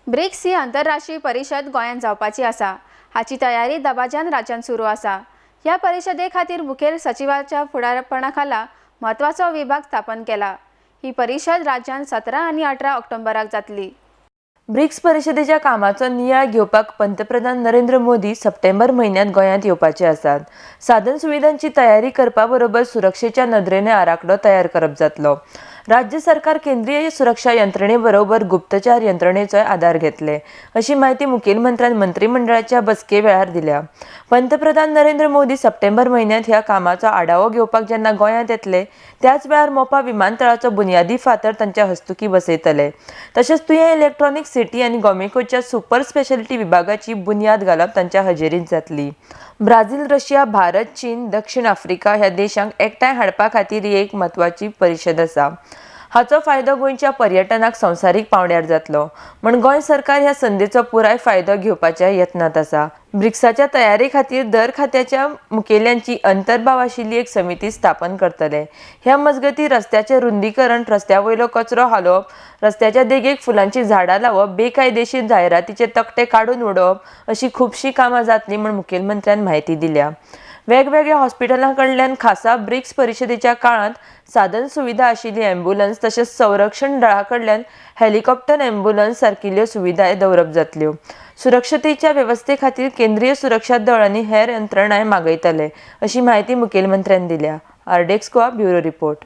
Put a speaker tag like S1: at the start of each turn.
S1: BRICS ही आंतरराष्ट्रीय परिषद गोंयांत जावपाची आसा। हाची तयारी दबाज्यान राज्यात सुरू आसा। ह्या परिषदे खातीर मुखेल सचिवाच्या फुडारपणा खाला म्हत्वाचो विभाग स्थापन केला। ही परिषद राज्यात 17 आनी 18 ऑक्टोबराक जातली।
S2: ब्रिक्स परिषदेच्या कामाचो नियाळ घेवपाक पंतप्रधान नरेंद्र मोदी सप्टेंबर म्हयन्यात गोंयांत येवपाचे आसात। साधन सुविधांची तयारी करपा बरोबर सुरक्षेच्या नदरेने आराखडो तयार करप जातलो। राज्य सरकार केंद्रीय सुरक्षा यंत्रणे बरोबर गुप्तचार यंत्रणेचोय आधार घेतले, अशी माहिती मुखेलमंत्र्यान मंत्रिमंडळाच्या बसके वेळार दिल्या। पंतप्रधान नरेंद्र मोदी सप्टेंबर म्हयन्यात ह्या कामाचो आढावो घेवपाक जेन्ना गोंयांत येतले, त्याच वेळार मोपा विमानतळाचो बुन्यादी फातर तांच्या हस्तुकी बसयतले। तशेंच तुयें इलेक्ट्रॉनिक सिटी आनी गोमेकोच्या सुपर स्पेशालिटी विभागाची बुन्याद घालप तांच्या हजेरीत जातली। ब्राझील, रशिया, भारत, चीन, दक्षिण आफ्रिका ह्या देशांक एकठांय हाडपा खातीर ही एक म्हत्वाची परिषद आसा। हाचो फायदो गोंयच्या पर्यटनाक संवसारीक पावंड्यार जातलो, म्हण गोंय सरकार ह्या संदेचो पुराय फायदो घेवपाच्या यत्नात आसा। ब्रिक्साच्या तयारे खातीर दर खात्याच्या मुखेल्यांची अंतर्भाव आशिल्ली एक समिती स्थापन करतले। ह्या मजगती रस्त्याचे रुंदीकरण, रस्त्या वयलो कचरो हालोवप, रस्त्याच्या देगेक फुलांची झाडां लावप, बेकायदेशीर जायरातीचे तक्ते काडून उडोवप अशी खुबशी कामां जातली म्हण मुखेलमंत्र्यान म्हायती दिल्या। वेगवेगळ्या हॉस्पिटलांकडल्यान खासा ब्रिक्स परिषदेच्या काळात साधन सुविधा आशिल्ली ॲम्ब्युलन्स तशेंच संरक्षण दळाकडल्यान हेलिकॉप्टर ॲम्ब्युलन्स सारकिल्ल्यो सुविधाय दवरप जातल्यो। सुरक्षतेच्या वेवस्थे खातीर केंद्रीय सुरक्षा दळ आनी हेर यंत्रणाय मागयतले, अशी माहिती मुखेलमंत्र्यान दिल्या। आरडेक्स गोवा ब्युरो रिपोर्ट।